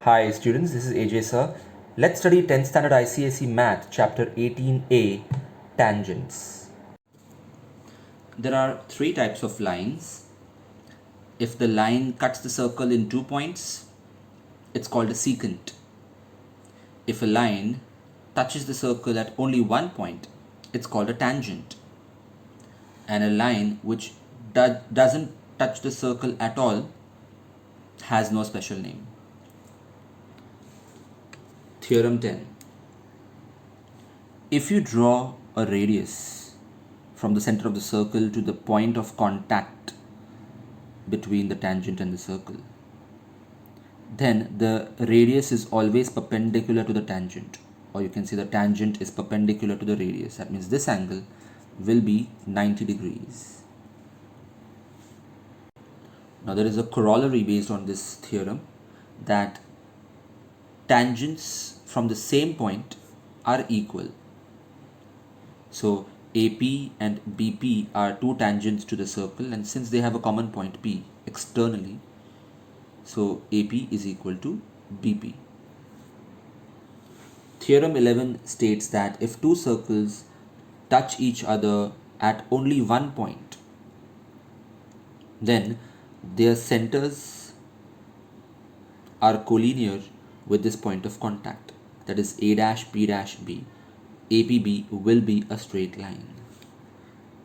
Hi students, this is AJ sir. Let's study 10th standard ICSE Math, chapter 18A, Tangents. There are three types of lines. If the line cuts the circle in 2 points, it's called a secant. If a line touches the circle at only 1 point, it's called a tangent. And a line which doesn't touch the circle at all has no special name. Theorem 10. If you draw a radius from the center of the circle to the point of contact between the tangent and the circle, then the radius is always perpendicular to the tangent, or you can say the tangent is perpendicular to the radius. That means this angle will be 90 degrees. Now there is a corollary based on this theorem that tangents from the same point are equal. So AP and BP are two tangents to the circle, and since they have a common point P externally, so AP is equal to BP. Theorem 11 states that if two circles touch each other at only 1 point, then their centers are collinear with this point of contact, that is A dash P dash B. APB will be a straight line.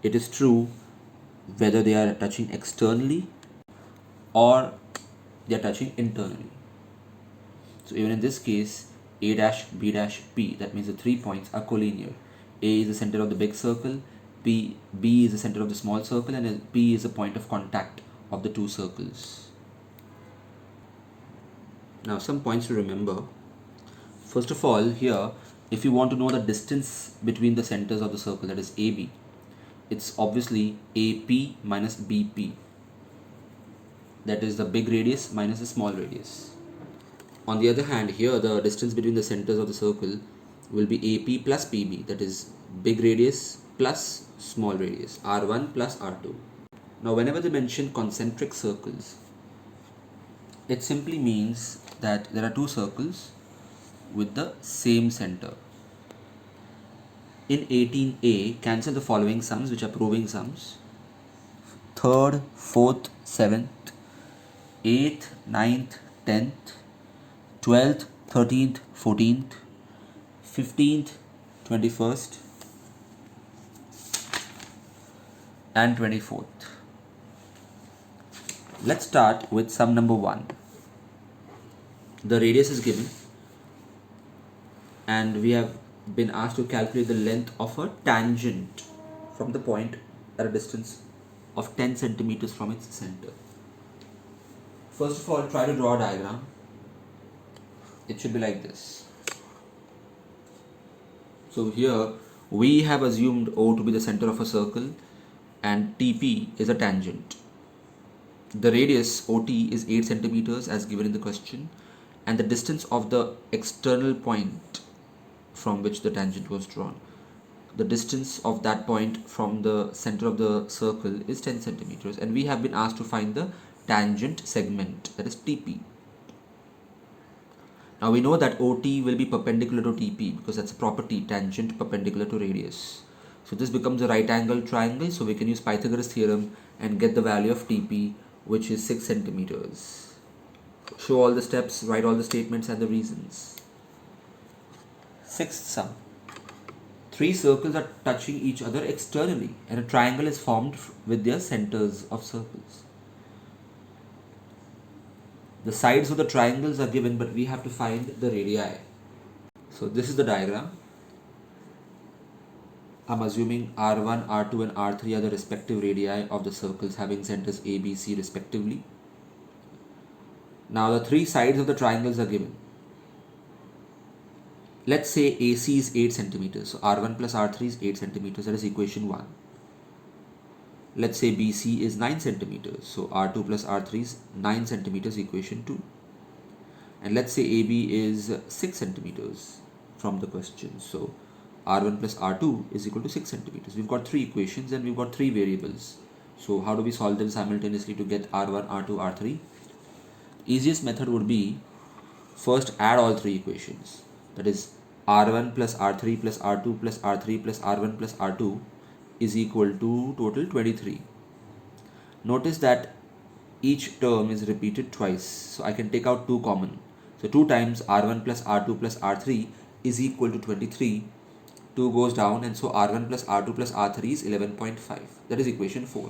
It is true whether they are touching externally or they are touching internally. So even in this case, A dash B dash P, that means the 3 points are collinear. A is the center of the big circle, B is the center of the small circle, and P is the point of contact of the two circles. Now some points to remember. First of all, here, if you want to know the distance between the centers of the circle, that is AB, it's obviously AP minus BP. That is the big radius minus the small radius. On the other hand, here the distance between the centers of the circle will be AP plus PB, that is big radius plus small radius, R1 plus R2. Now whenever they mention concentric circles, it simply means that there are two circles with the same center. In 18A, cancel the following sums, which are proving sums: 3rd, 4th, 7th, 8th, 9th, 10th, 12th, 13th, 14th, 15th, 21st, and 24th. Let's start with sum number 1. The radius is given, and we have been asked to calculate the length of a tangent from the point at a distance of 10 centimeters from its center. First of all, try to draw a diagram. It should be like this. So here we have assumed O to be the center of a circle and TP is a tangent. The radius OT is 8 centimeters as given in the question, and the distance of the external point from which the tangent was drawn, the distance of that point from the center of the circle is 10 centimeters, and we have been asked to find the tangent segment, that is TP. Now we know that OT will be perpendicular to TP because that's a property, tangent perpendicular to radius. So this becomes a right angle triangle, so we can use Pythagoras theorem and get the value of TP, which is 6 centimeters. Show all the steps, write all the statements and the reasons. Sixth sum. 3 circles are touching each other externally, and a triangle is formed with their centers of circles. The sides of the triangles are given, but we have to find the radii. So this is the diagram. I'm assuming R1, R2 and R3 are the respective radii of the circles having centers A, B, C respectively. Now the 3 sides of the triangles are given. Let's say AC is 8 centimeters. So R1 plus R3 is 8 centimeters. That is equation 1. Let's say BC is 9 centimeters. So R2 plus R3 is 9 centimeters, equation 2. And let's say AB is 6 centimeters from the question. So R1 plus R2 is equal to 6 centimeters. We've got 3 equations and we've got 3 variables. So how do we solve them simultaneously to get R1, R2, R3? Easiest method would be First add all three equations. That is R1 plus R3 plus R2 plus R3 plus R1 plus R2 is equal to total 23. Notice that each term is repeated twice, so I can take out 2 common. So 2 times R1 plus R2 plus R3 is equal to 23. 2 goes down, and so R1 plus R2 plus R3 is 11.5. That is equation 4.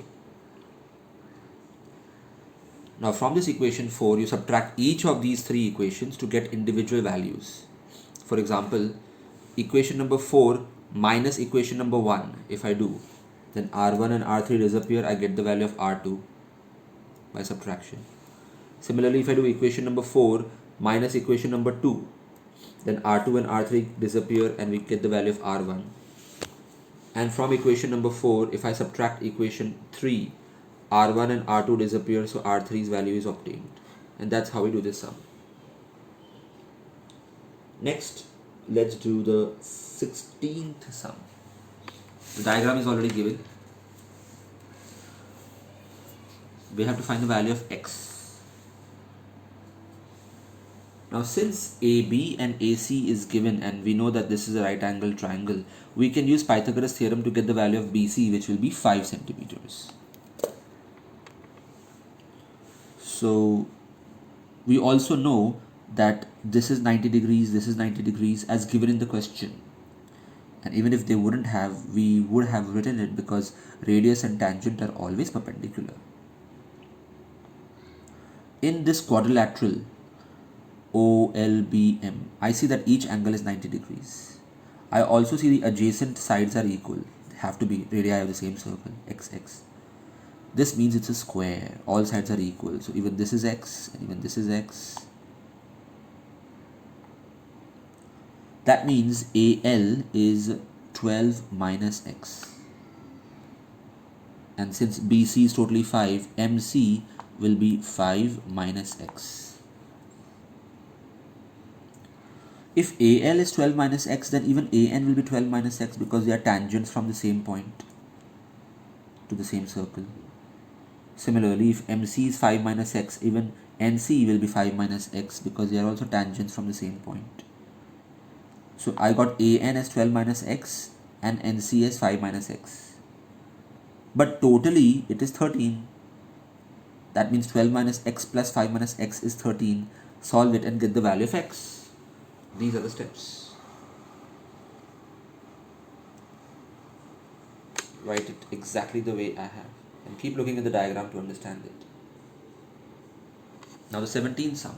Now from this equation 4, you subtract each of these 3 equations to get individual values. For example, equation number 4 minus equation number 1, if I do, then R1 and R3 disappear, I get the value of R2 by subtraction. Similarly, if I do equation number 4 minus equation number 2, then R2 and R3 disappear and we get the value of R1. And from equation number 4, if I subtract equation 3, R1 and R2 disappear, so R3's value is obtained. And that's how we do this sum. Next, let's do the 16th sum. The diagram is already given. We have to find the value of x. Now since AB and AC is given and we know that this is a right angle triangle, we can use Pythagoras theorem to get the value of BC, which will be 5 centimeters. So we also know that this is 90 degrees, this is 90 degrees as given in the question. And even if they wouldn't have, we would have written it because radius and tangent are always perpendicular. In this quadrilateral OLBM, I see that each angle is 90 degrees. I also see the adjacent sides are equal. They have to be radii of the same circle, XX. This means it's a square. All sides are equal. So even this is x and even this is x. That means AL is 12 minus x. And since BC is totally 5, MC will be 5 minus x. If AL is 12 minus x, then even AN will be 12 minus x because they are tangents from the same point to the same circle. Similarly, if MC is 5 minus x, even NC will be 5 minus x because they are also tangents from the same point. So I got AN as 12 minus x and NC as 5 minus x. But totally it is 13. That means 12 minus x plus 5 minus x is 13. Solve it and get the value of x. These are the steps. Write it exactly the way I have and keep looking at the diagram to understand it. Now the 17th sum.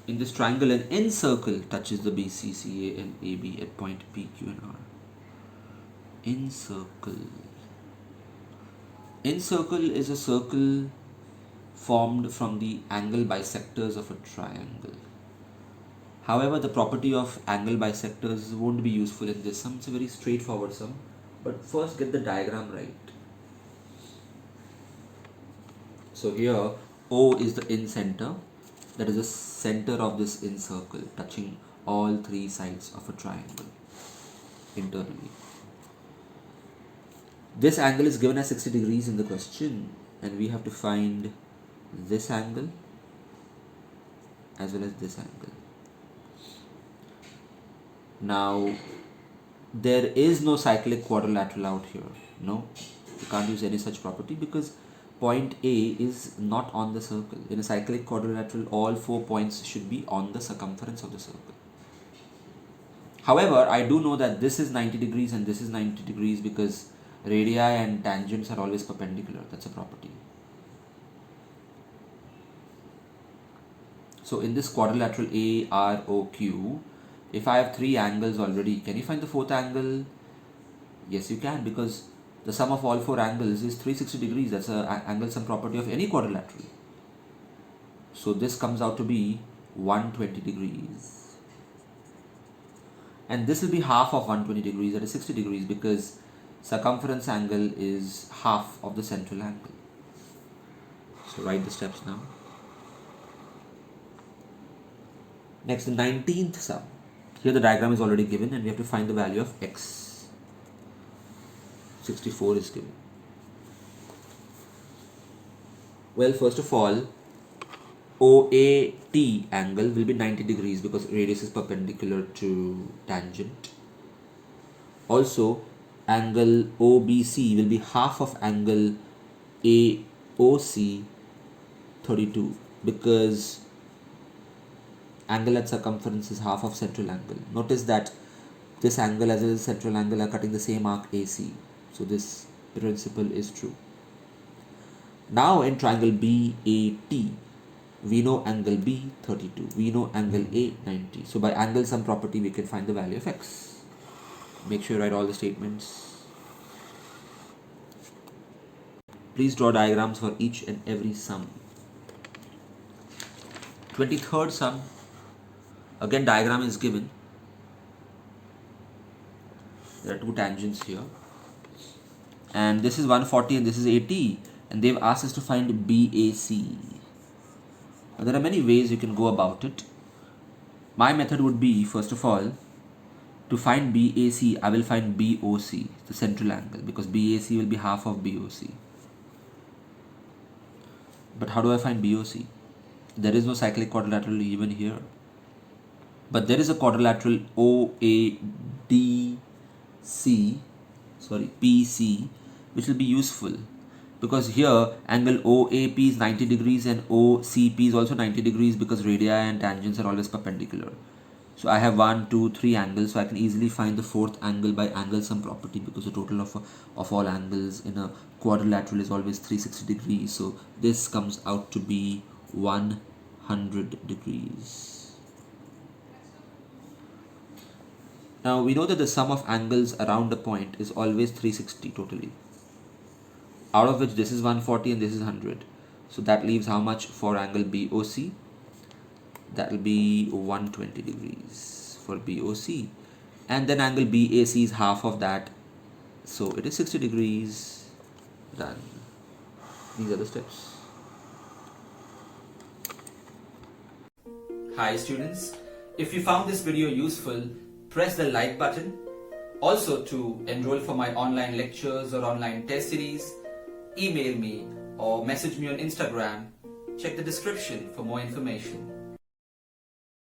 In this triangle, an N circle touches the BC, CA and AB at point P, Q and R. N circle. N circle is a circle formed from the angle bisectors of a triangle. However, the property of angle bisectors won't be useful in this sum. It's a very straightforward sum. But first get the diagram right. So here O is the in center. That is the center of this in circle touching all 3 sides of a triangle internally. This angle is given as 60 degrees in the question and we have to find this angle as well as this angle. Now, there is no cyclic quadrilateral out here. No, you can't use any such property because point A is not on the circle. In a cyclic quadrilateral, all 4 points should be on the circumference of the circle. However, I do know that this is 90 degrees and this is 90 degrees because radii and tangents are always perpendicular. That's a property. So in this quadrilateral AROQ, if I have 3 angles already, can you find the 4th angle? Yes, you can, because the sum of all 4 angles is 360 degrees. That's an angle sum property of any quadrilateral. So this comes out to be 120 degrees. And this will be half of 120 degrees, that is 60 degrees, because circumference angle is half of the central angle. So write the steps now. Next, the 19th sum. Here the diagram is already given and we have to find the value of x. 64 is given. Well, first of all, OAT angle will be 90 degrees because radius is perpendicular to tangent. Also, angle OBC will be half of angle AOC 32 because angle at circumference is half of central angle. Notice that this angle as well as central angle are cutting the same arc AC. So this principle is true. Now in triangle BAT, we know angle B 32, we know angle A 90. So by angle sum property we can find the value of x. Make sure you write all the statements. Please draw diagrams for each and every sum. 23rd sum, again diagram is given. There are two tangents here, and this is 140 and this is 80, and they've asked us to find BAC. Now, there are many ways you can go about it. My method would be, first of all, to find BAC, I will find BOC, the central angle, because BAC will be half of BOC. But how do I find BOC? There is no cyclic quadrilateral even here. But there is a quadrilateral PC, which will be useful because here angle OAP is 90 degrees and OCP is also 90 degrees because radii and tangents are always perpendicular. So I have 1, 2, 3 angles, so I can easily find the fourth angle by angle sum property because the total of all angles in a quadrilateral is always 360 degrees. So this comes out to be 100 degrees. Now we know that the sum of angles around a point is always 360 totally, out of which this is 140 and this is 100. So that leaves how much for angle BOC? That will be 120 degrees for BOC, and then angle BAC is half of that, so it is 60 degrees. Done. These are the steps. Hi students, if you found this video useful, press the like button. Also, to enroll for my online lectures or online test series, email me or message me on Instagram. Check the description for more information.